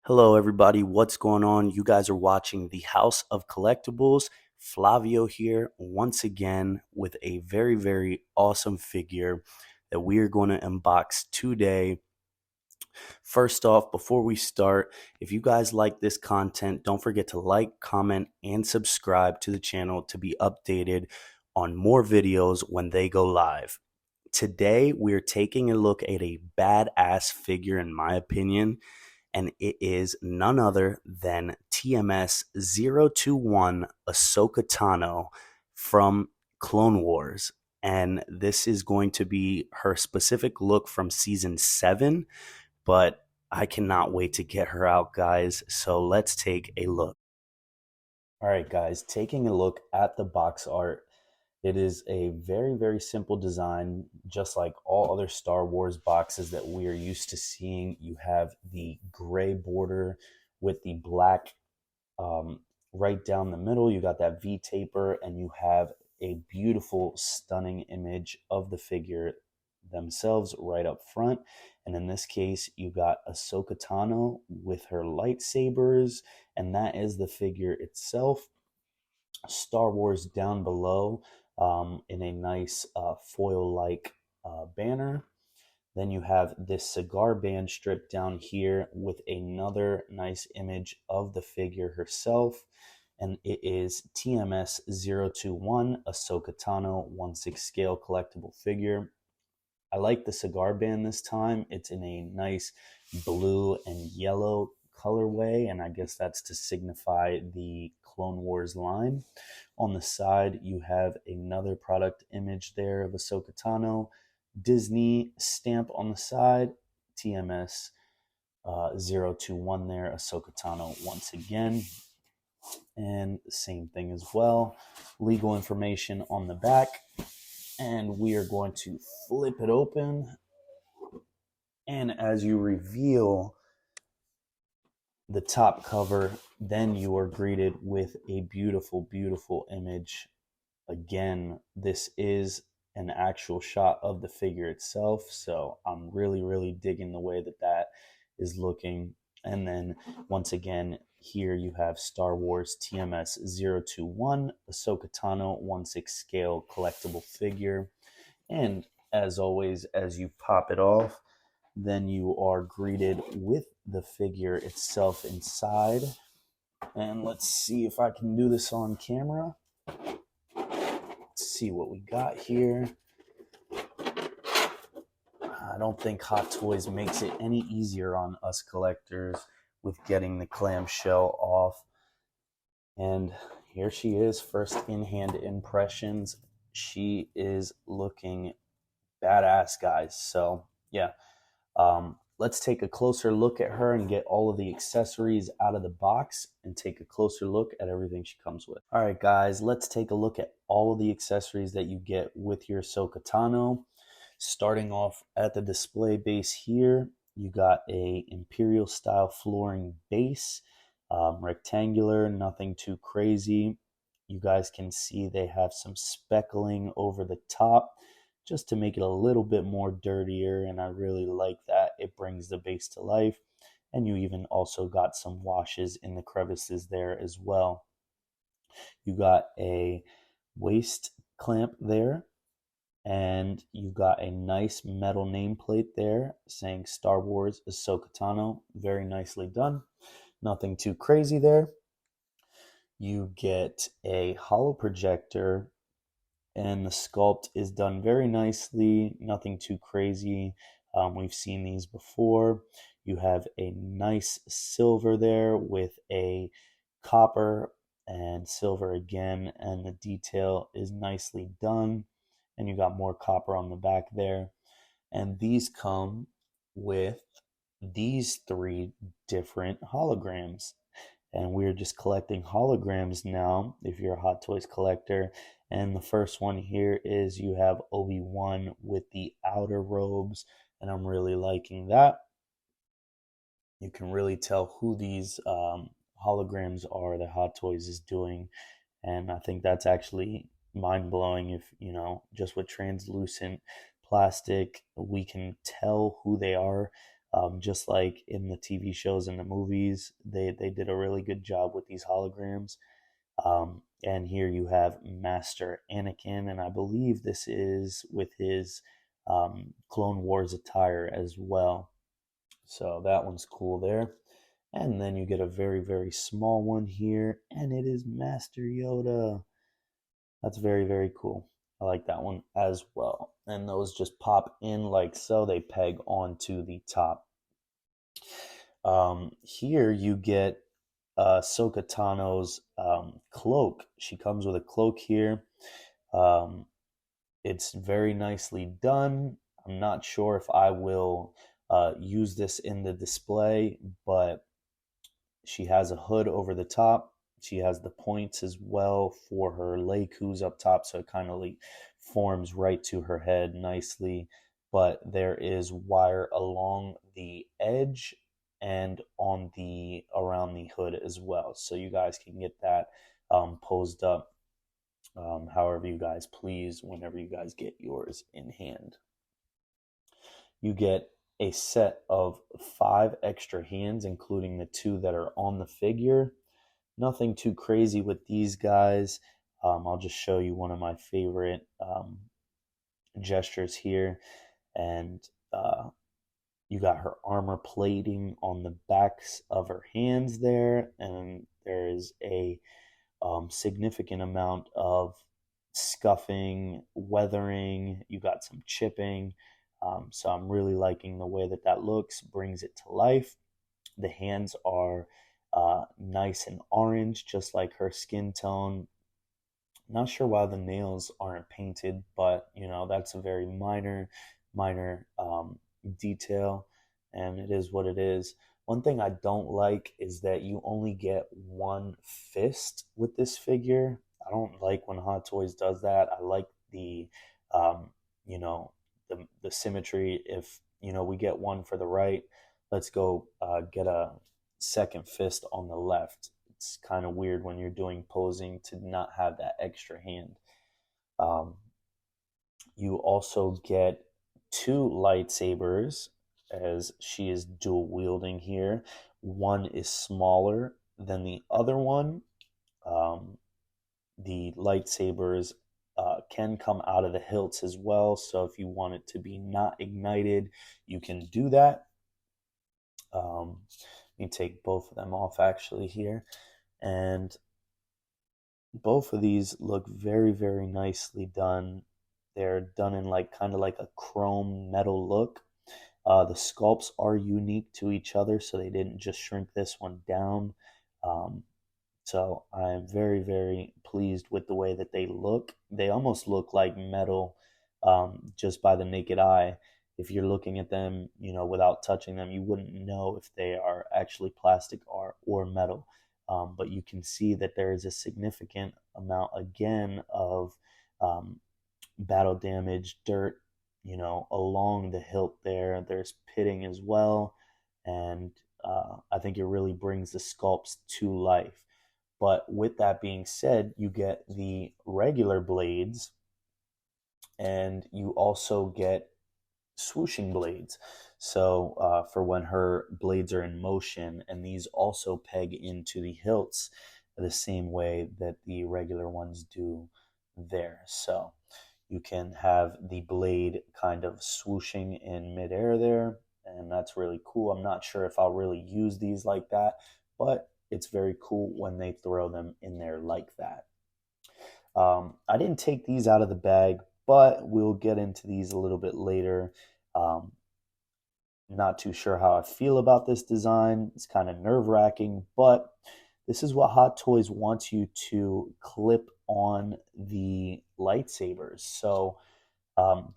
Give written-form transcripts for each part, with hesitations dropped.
Hello, everybody. What's going on? You guys are watching the House of Collectibles. Flavio here once again with a very awesome figure that we are going to unbox today. First off, before we start, if you guys like this content, don't forget to like, comment, and subscribe to the channel to be updated on more videos when they go live. Today, we're taking a look at a badass figure, in my opinion, and it is none other than TMS021 Ahsoka Tano from Clone Wars. And this is going to be her specific look from season 7, but I cannot wait to get her out, guys. So let's take a look. All right, guys, taking a look at the box art. It is a very simple design, just like all other Star Wars boxes that we are used to seeing. You have the gray border with the black right down the middle. You got that V taper, and you have a beautiful, stunning image of the figure themselves right up front. And in this case, you got Ahsoka Tano with her lightsabers, and that is the figure itself. Star Wars down below in a nice foil-like banner. Then you have this cigar band strip down here with another nice image of the figure herself. And it is TMS021 Ahsoka Tano 1/6 scale collectible figure. I like the cigar band this time. It's in a nice blue and yellow colorway, and I guess that's to signify the Clone Wars line. On the side, you have another product image there of Ahsoka Tano, Disney stamp on the side, TMS 021 there, Ahsoka Tano once again. And the same thing as well, legal information on the back. And we are going to flip it open. And as you reveal the top cover, then you are greeted with a beautiful image. Again, this is an actual shot of the figure itself, so I'm really digging the way that that is looking. And then once again, here you have Star Wars TMS021 Ahsoka Tano 1/6 scale collectible figure. And as always, as you pop it off, then you are greeted with the figure itself inside. And let's see if I can do this on camera. Let's see what we got here. I don't think Hot Toys makes it any easier on us collectors with getting the clamshell off. And here she is, first in-hand impressions. She is looking badass, guys. So yeah, let's take a closer look at her and get all of the accessories out of the box and take a closer look at everything she comes with. All right, guys, let's take a look at all of the accessories that you get with your Ahsoka Tano. Starting off at the display base here, you got a Imperial style flooring base, rectangular, nothing too crazy. You guys can see they have some speckling over the top just to make it a little bit more dirtier, and I really like that. It brings the base to life, and you even also got some washes in the crevices there as well. You got a waist clamp there, and you got a nice metal nameplate there saying Star Wars Ahsoka Tano. Very nicely done. Nothing too crazy there. You get a hollow projector, and the sculpt is done very nicely. Nothing too crazy. We've seen these before. You have a nice silver there with a copper and silver again, and the detail is nicely done. And you got more copper on the back there. And these come with these 3 different holograms. And we're just collecting holograms now if you're a Hot Toys collector. And the first one here is you have Obi-Wan with the outer robes, and I'm really liking that. You can really tell who these holograms are that Hot Toys is doing, and I think that's actually mind-blowing. If you know, just with translucent plastic we can tell who they are. Just like in the TV shows and the movies, they did a really good job with these holograms. And here you have Master Anakin, and I believe this is with his Clone Wars attire as well. So that one's cool there. And then you get a very, very small one here, and it is Master Yoda. That's very, very cool. I like that one as well. And those just pop in like so, they peg onto the top. Here you get Ahsoka Tano's cloak. She comes with a cloak here. Um, it's very nicely done. I'm not sure if I will use this in the display, but she has a hood over the top. She has the points as well for her Leikus up top, so it kind of like forms right to her head nicely. But there is wire along the edge and on the around the hood as well, so you guys can get that posed up however you guys please whenever you guys get yours in hand. You get a set of 5 extra hands, including the 2 that are on the figure. Nothing too crazy with these guys. I'll just show you one of my favorite gestures here. And you got her armor plating on the backs of her hands there. And there is a significant amount of scuffing, weathering. You got some chipping. So I'm really liking the way that that looks, brings it to life. The hands are nice and orange, just like her skin tone. Not sure why the nails aren't painted, but that's a very minor detail, and it is what it is. One thing I don't like is that you only get one fist with this figure. I don't like when Hot Toys does that. I like um, you know, the symmetry. If we get one for the right, let's go get a second fist on the left. It's kind of weird when you're doing posing to not have that extra hand. Um, you also get 2 lightsabers as she is dual wielding here. One is smaller than the other one. Um, the lightsabers can come out of the hilts as well. So if you want it to be not ignited, you can do that. Let me take both of them off actually here. And both of these look very, very nicely done. They're done in like kind of like a chrome metal look. The sculpts are unique to each other, so they didn't just shrink this one down. Um, so I'm very, very pleased with the way that they look. They almost look like metal just by the naked eye. If you're looking at them, without touching them, you wouldn't know if they are actually plastic or metal. But you can see that there is a significant amount, again, of um, battle damage, dirt, along the hilt there. There's pitting as well. And I think it really brings the sculpts to life. But with that being said, you get the regular blades and you also get swooshing blades. So for when her blades are in motion, and these also peg into the hilts the same way that the regular ones do there. So you can have the blade kind of swooshing in midair there, and that's really cool. I'm not sure if I'll really use these like that, but it's very cool when they throw them in there like that. I didn't take these out of the bag, but we'll get into these a little bit later. Um, Not too sure how I feel about this design. It's kind of nerve wracking, but this is what Hot Toys wants you to clip on the lightsabers. So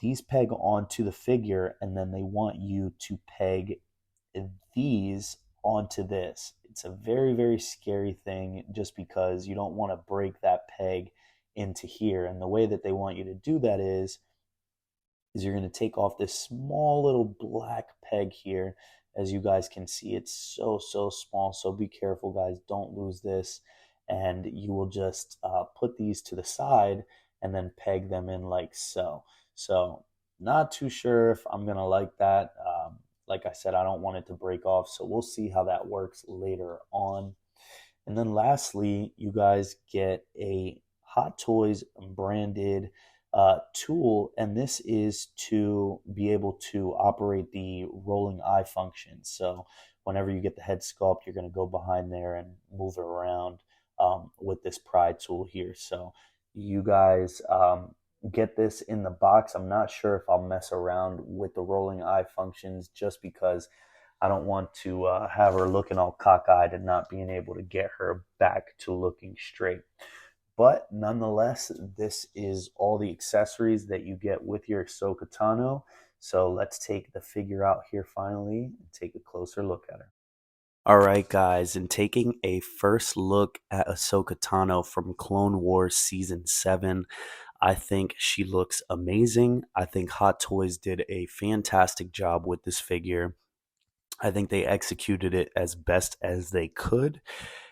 these peg onto the figure, and then they want you to peg these onto this. It's a very, very scary thing just because you don't want to break that peg into here. And the way that they want you to do that is you're going to take off this small little black peg here. As you guys can see, it's so, so small. So be careful, guys. Don't lose this. And you will just put these to the side and then peg them in like so. So not too sure if I'm going to like that. like I said, I don't want it to break off. So we'll see how that works later on. And then lastly, you guys get a Hot Toys branded tool, and this is to be able to operate the rolling eye function. So whenever you get the head sculpt, you're going to go behind there and move it around with this pry tool here. So you guys get this in the box. I'm not sure if I'll mess around with the rolling eye functions just because I don't want to have her looking all cockeyed and not being able to get her back to looking straight. But nonetheless, this is all the accessories that you get with your Ahsoka Tano. So let's take the figure out here finally and take a closer look at her. All right, guys, and taking a first look at Ahsoka Tano from Clone Wars Season 7, I think she looks amazing. I think Hot Toys did a fantastic job with this figure. I think they executed it as best as they could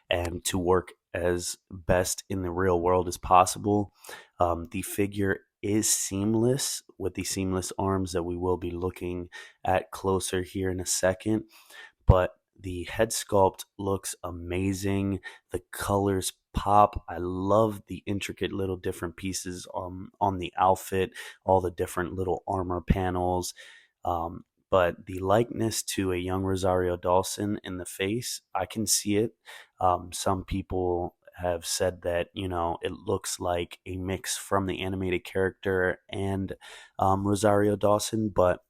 and to work as best in the real world as possible. The figure is seamless with the seamless arms that we will be looking at closer here in a second, but the head sculpt looks amazing. The colors pop. I love the intricate little different pieces on the outfit, all the different little armor panels. But the likeness to a young Rosario Dawson in the face, I can see it. Some people have said that, it looks like a mix from the animated character and Rosario Dawson, but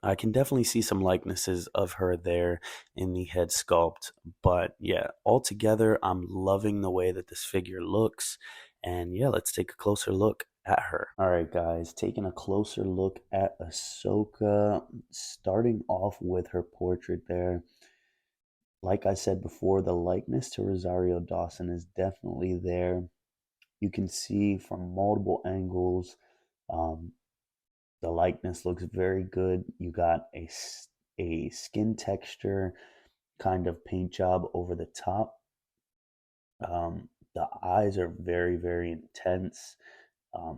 I can definitely see some likenesses of her there in the head sculpt. But yeah, altogether, I'm loving the way that this figure looks. And yeah, let's take a closer look at her. All right, guys, taking a closer look at Ahsoka, starting off with her portrait there. Like I said before, the likeness to Rosario Dawson is definitely there. You can see from multiple angles. Um, the likeness looks very good. You got a skin texture kind of paint job over the top. The eyes are very, very intense.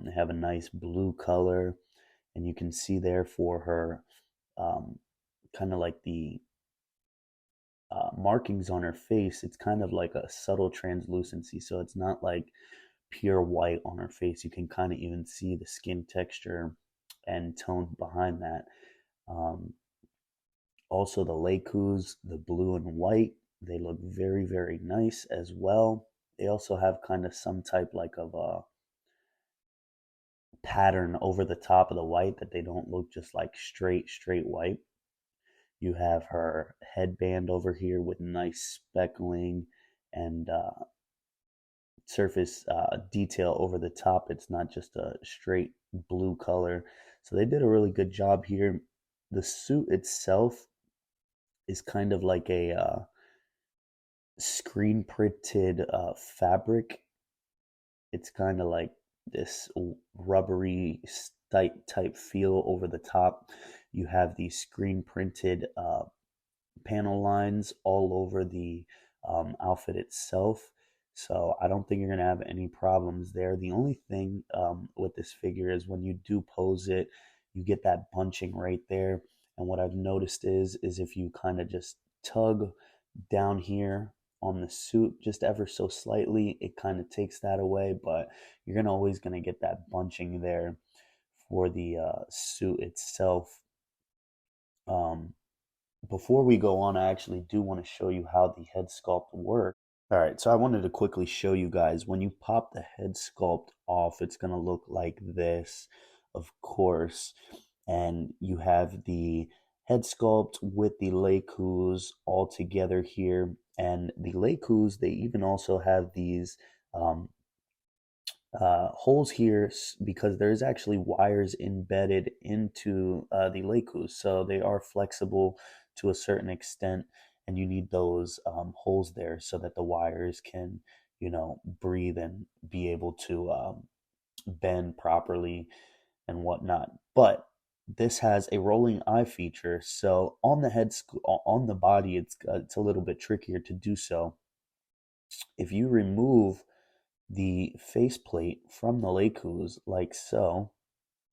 They have a nice blue color, and you can see there for her kind of like the markings on her face. It's kind of like a subtle translucency, so it's not like pure white on her face. You can kind of even see the skin texture and tone behind that. Um, Also, the Leikus, the blue and white, they look very, very nice as well. They also have kind of some type like of a pattern over the top of the white that they don't look just like straight white. You have her headband over here with nice speckling and surface detail over the top. It's not just a straight blue color. So they did a really good job here. The suit itself is kind of like a screen printed fabric. It's kind of like this rubbery type feel over the top. You have these screen printed panel lines all over the outfit itself. So I don't think you're going to have any problems there. The only thing with this figure is when you do pose it, you get that bunching right there. And what I've noticed is if you kind of just tug down here on the suit just ever so slightly, it kind of takes that away. But you're gonna always going to get that bunching there for the suit itself. Um, Before we go on, I actually do want to show you how the head sculpt works. All right, so I wanted to quickly show you guys when you pop the head sculpt off, it's going to look like this, of course. And you have the head sculpt with the Leikus all together here. And the Leikus, they even also have these um, holes here because there's actually wires embedded into the Leikus, so they are flexible to a certain extent, and you need those holes there so that the wires can, breathe and be able to bend properly and whatnot. But this has a rolling eye feature, so on the on the body, it's a little bit trickier to do so. If you remove the faceplate from the Leikus like so,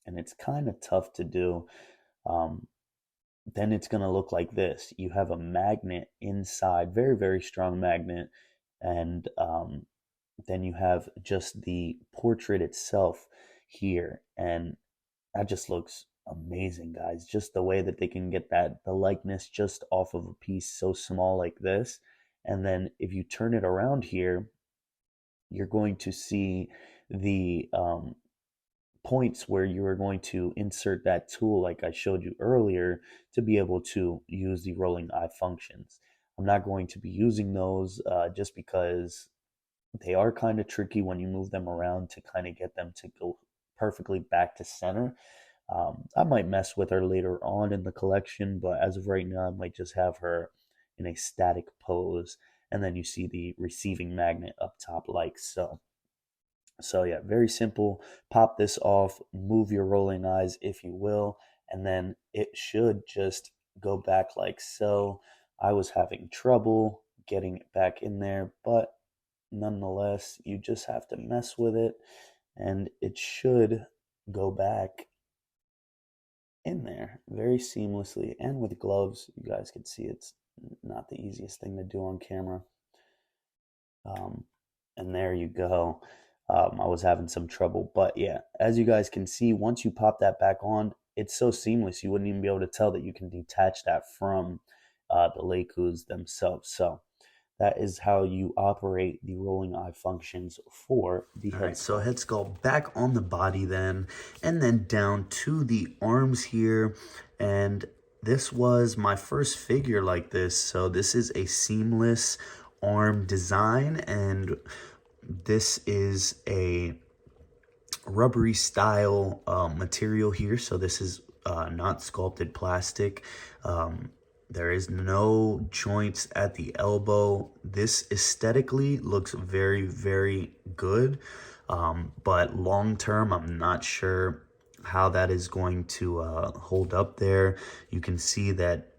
and it's kind of tough to do. Um, then it's going to look like this. You have a magnet inside, very, very strong magnet, and then you have just the portrait itself here, and that just looks amazing, guys. Just the way that they can get the likeness just off of a piece so small like this. And then if you turn it around here, you're going to see the points where you are going to insert that tool like I showed you earlier to be able to use the rolling eye functions. I'm not going to be using those just because they are kind of tricky when you move them around to kind of get them to go perfectly back to center. I might mess with her later on in the collection, but as of right now, I might just have her in a static pose. And then you see the receiving magnet up top like so. So yeah, very simple. Pop this off, move your rolling eyes if you will, and then it should just go back like so. I was having trouble getting it back in there, but nonetheless, you just have to mess with it and it should go back in there very seamlessly. And with gloves, you guys can see it's not the easiest thing to do on camera. Um, and there you go. I was having some trouble, but yeah, as you guys can see, once you pop that back on, it's so seamless you wouldn't even be able to tell that you can detach that from the Leikus themselves. So that is how you operate the rolling eye functions for the head. All right, so head sculpt back on the body then, and then down to the arms here. And this was my first figure like this. So this is a seamless arm design, and this is a rubbery style material here. So this is not sculpted plastic. There is no joints at the elbow. This aesthetically looks very, very good. But long term, I'm not sure how that is going to hold up there. You can see that,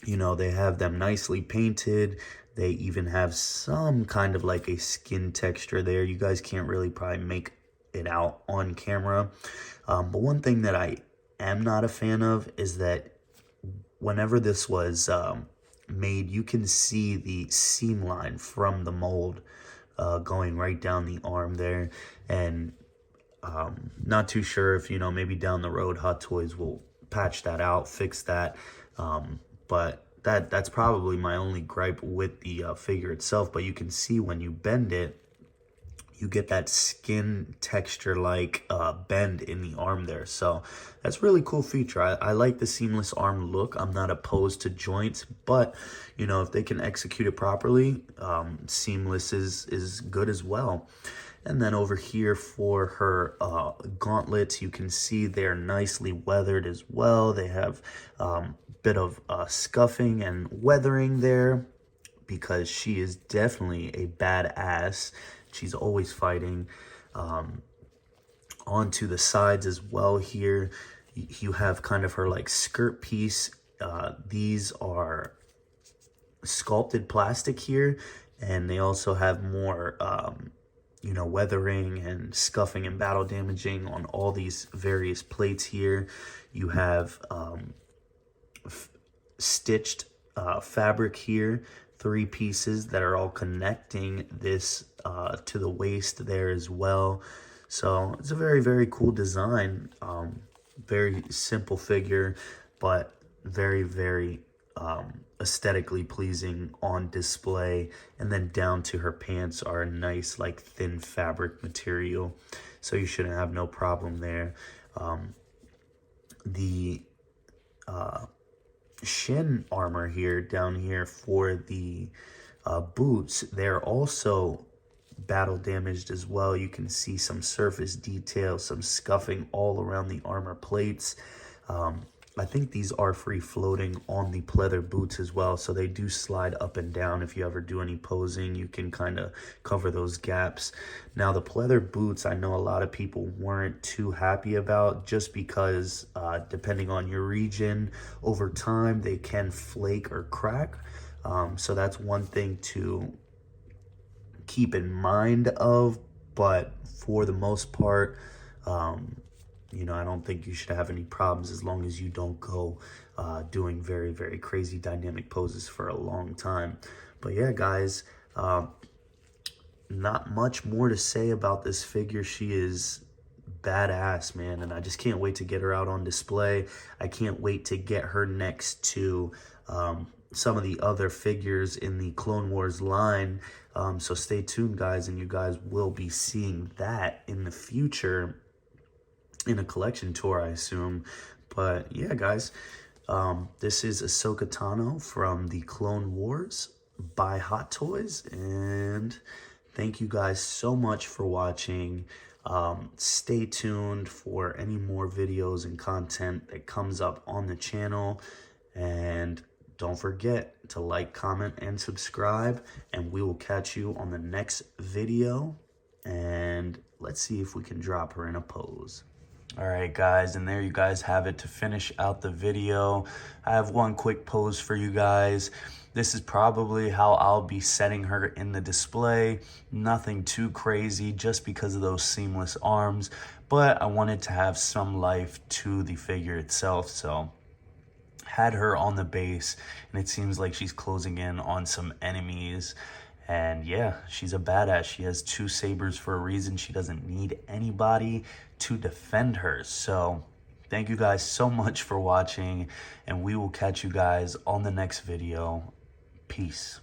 you know, they have them nicely painted. They even have some kind of like a skin texture there. You guys can't really probably make it out on camera. But one thing that I am not a fan of is that whenever this was made, you can see the seam line from the mold going right down the arm there. And not too sure if, you know, maybe down the road Hot Toys will patch that out, fix that. But that's probably my only gripe with the figure itself. But you can see when you bend it, you get that skin texture like bend in the arm there. So that's really cool feature. I like the seamless arm look. I'm not opposed to joints, but you know, if they can execute it properly, seamless is good as well. And then over here for her gauntlets, you can see they're nicely weathered as well. They have bit of scuffing and weathering there because she is definitely a badass. She's always fighting. Onto the sides as well here, you have kind of her like skirt piece. These are sculpted plastic here, and they also have more you know, weathering and scuffing and battle damaging on all these various plates here. You have stitched fabric here, 3 pieces that are all connecting this to the waist there as well. So it's a very, very cool design. Very simple figure, but very, very aesthetically pleasing on display. And then down to her pants are a nice like thin fabric material, so you shouldn't have no problem there. The shin armor here down here for the boots, they're also battle damaged as well. You can see some surface detail, some scuffing all around the armor plates. I think these are free floating on the pleather boots as well, so they do slide up and down. If you ever do any posing, you can kind of cover those gaps. Now the pleather boots, I know a lot of people weren't too happy about, just because depending on your region, over time they can flake or crack. So that's one thing to keep in mind of, but for the most part, You know, I don't think you should have any problems as long as you don't go doing very, very crazy dynamic poses for a long time. But yeah, guys, not much more to say about this figure. She is badass, man, and I just can't wait to get her out on display. I can't wait to get her next to some of the other figures in the Clone Wars line. So stay tuned, guys, and you guys will be seeing that in the future in a collection tour, I assume. But yeah, guys, this is Ahsoka Tano from the Clone Wars by Hot Toys, and thank you guys so much for watching. Stay tuned for any more videos and content that comes up on the channel, and don't forget to like, comment, and subscribe, and we will catch you on the next video. And let's see if we can drop her in a pose. All right, guys, and there you guys have it to finish out the video. I have one quick pose for you guys. This is probably how I'll be setting her in the display. Nothing too crazy just because of those seamless arms, but I wanted to have some life to the figure itself, so had her on the base, and it seems like she's closing in on some enemies. And yeah, she's a badass. She has 2 sabers for a reason. She doesn't need anybody to defend her. So thank you guys so much for watching, and we will catch you guys on the next video. Peace.